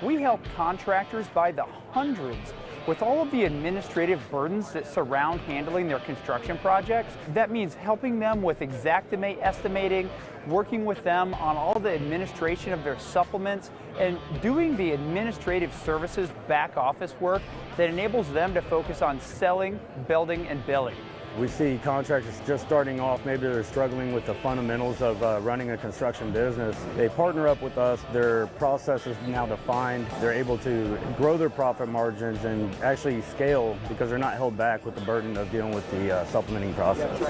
We help contractors by the hundreds with all of the administrative burdens that surround handling their construction projects. That means helping them with estimating, working with them on all the administration of their supplements, and doing the administrative services back office work that enables them to focus on selling, building, and billing. We see contractors just starting off, maybe they're struggling with the fundamentals of running a construction business. They partner up with us, their process is now defined, they're able to grow their profit margins and actually scale because they're not held back with the burden of dealing with the supplementing process.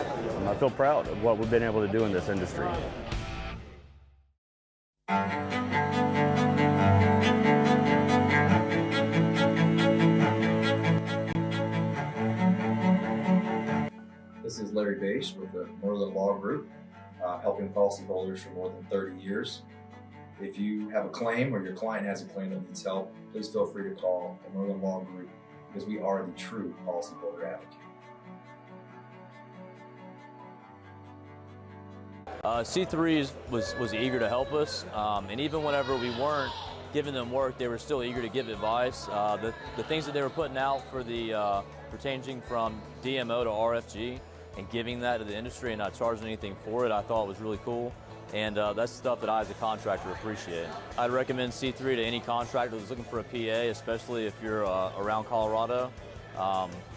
I feel proud of what we've been able to do in this industry. This is Larry Bache with the Northern Law Group, helping policyholders for more than 30 years. If you have a claim or your client has a claim that needs help, please feel free to call the Northern Law Group because we are the true policyholder advocate. C3 was eager to help us, and even whenever we weren't giving them work, they were still eager to give advice. The things that they were putting out for the changing from DMO to RFG and giving that to the industry and not charging anything for it, I thought was really cool. And that's stuff that I as a contractor appreciate. I'd recommend C3 to any contractor who's looking for a PA, especially if you're around Colorado.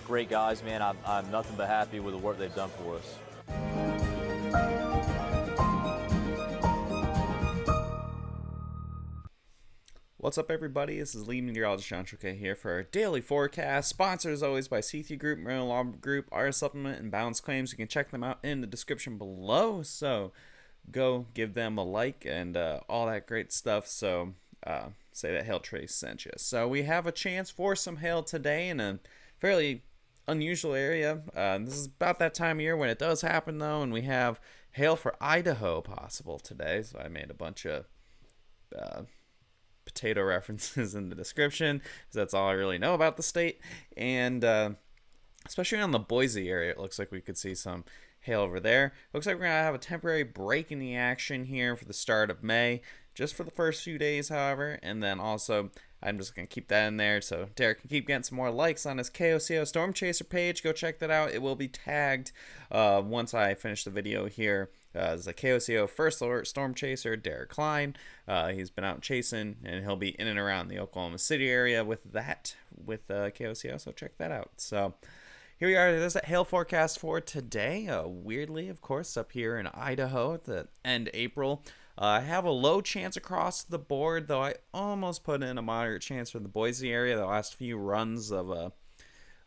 Great guys, man. I'm nothing but happy with the work they've done for us. What's up, everybody? This is lead meteorologist John Truquet here for our daily forecast. Sponsored as always by C3 Group, Marine Law Group, our supplement and balance claims. You can check them out in the description below. So go give them a like and all that great stuff. So say that Hail Trace sent you. So we have a chance for some hail today in a fairly unusual area. This is about that time of year when it does happen, though, and we have hail for Idaho possible today. So I made a bunch of potato references in the description because that's all I really know about the state. And especially on the Boise area, it looks like we could see some hail over there. Looks like we're gonna have a temporary break in the action here for the start of May, just for the first few days, however. And then also I'm just gonna keep that in there so Derek can keep getting some more likes on his KOCO Storm Chaser page. Go check that out. It will be tagged once I finish the video here. As a KOCO First Alert Storm Chaser, Derek Klein. He's been out chasing, and he'll be in and around the Oklahoma City area with KOCO, so check that out. So here we are. There's that hail forecast for today. Weirdly, of course, up here in Idaho at the end of April. I have a low chance across the board, though I almost put in a moderate chance for the Boise area. The last few runs of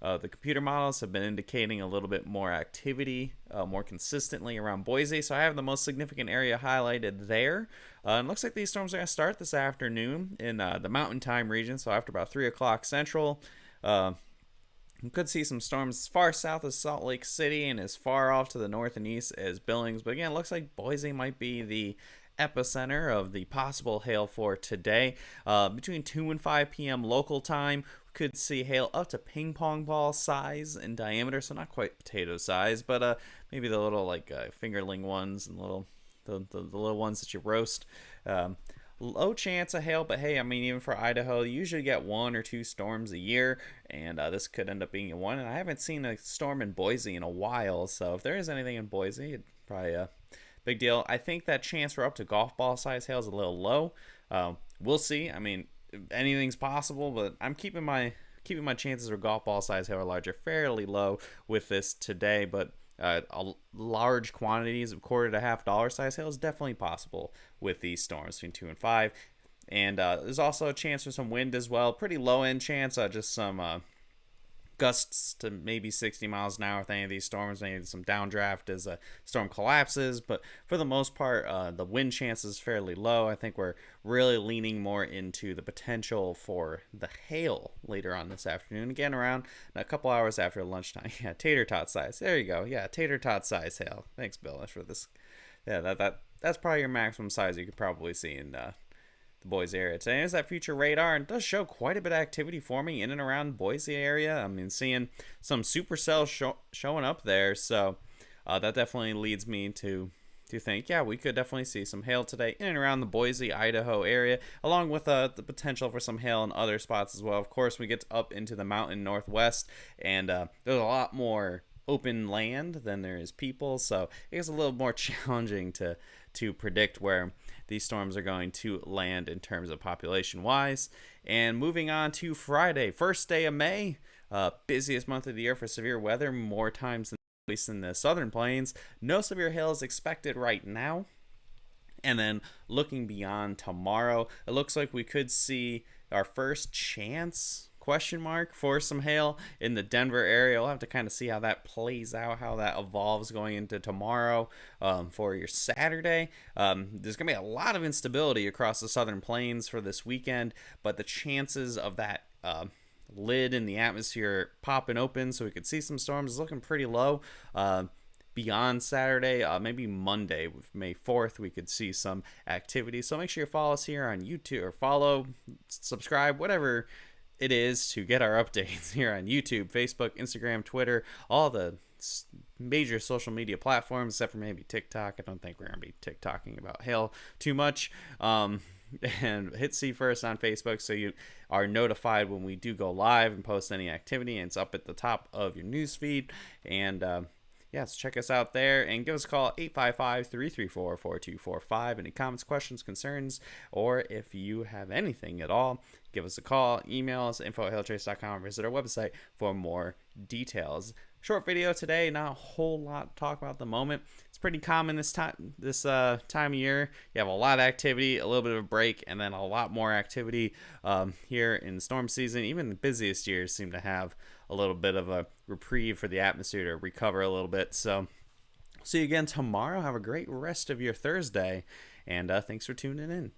the computer models have been indicating a little bit more activity more consistently around Boise, so I have the most significant area highlighted there. And looks like these storms are going to start this afternoon in the Mountain Time region, so after about 3 o'clock Central. We could see some storms as far south as Salt Lake City and as far off to the north and east as Billings, but again, it looks like Boise might be the epicenter of the possible hail for today. Between 2 and 5 p.m. local time, we could see hail up to ping pong ball size in diameter, so not quite potato size, but maybe the little fingerling ones and the little ones that you roast. Low chance of hail, but hey, I mean, even for Idaho, you usually get 1 or 2 storms a year, and this could end up being one. And I haven't seen a storm in Boise in a while, so if there is anything in Boise, it'd probably big deal. I think that chance for up to golf ball size hail is a little low. We'll see. I mean, anything's possible, but I'm keeping my chances for golf ball size hail or larger fairly low with this today. But large quantities of $1 to $1/2 size hail is definitely possible with these storms between 2 and 5. And there's also a chance for some wind as well. Pretty low end chance, just some gusts to maybe 60 miles an hour with any of these storms, maybe some downdraft as a storm collapses, but for the most part, the wind chance is fairly low. I think we're really leaning more into the potential for the hail later on this afternoon, again around a couple hours after lunchtime. Yeah, tater tot size. There you go. Yeah, tater tot size hail. Thanks, Bill, for this. Yeah, that's probably your maximum size you could probably see in the Boise area today. Is that future radar, and it does show quite a bit of activity forming in and around Boise area. I mean, seeing some supercells showing up there, so that definitely leads me to to think, yeah, we could definitely see some hail today in and around the Boise, Idaho area, along with the potential for some hail in other spots as well. Of course, we get up into the mountain northwest, and there's a lot more open land than there is people, so it gets a little more challenging to predict where these storms are going to land in terms of population wise. And moving on to Friday, first day of May, busiest month of the year for severe weather, more times than at least in the southern plains. No severe hail is expected right now. And then looking beyond tomorrow, it looks like we could see our first chance question mark for some hail in the Denver area. We'll have to kind of see how that plays out, how that evolves going into tomorrow. For your Saturday, there's gonna be a lot of instability across the southern plains for this weekend, but the chances of that lid in the atmosphere popping open so we could see some storms is looking pretty low. Beyond Saturday, maybe Monday, May 4th, we could see some activity. So make sure you follow us here on YouTube, or subscribe, whatever it is, to get our updates here on YouTube, Facebook, Instagram, Twitter, all the major social media platforms, except for maybe TikTok. I don't think we're going to be TikToking about hail too much. And hit see first on Facebook so you are notified when we do go live and post any activity, and it's up at the top of your news feed. And yes, check us out there and give us a call, 855-334-4245. Any comments, questions, concerns, or if you have anything at all, give us a call, email us, info@hailtrace.com, or visit our website for more details. Short video today, not a whole lot to talk about at the moment. It's pretty common this time of year. You have a lot of activity, a little bit of a break, and then a lot more activity here in storm season. Even the busiest years seem to have a little bit of a reprieve for the atmosphere to recover a little bit. So see you again tomorrow. Have a great rest of your Thursday, and thanks for tuning in.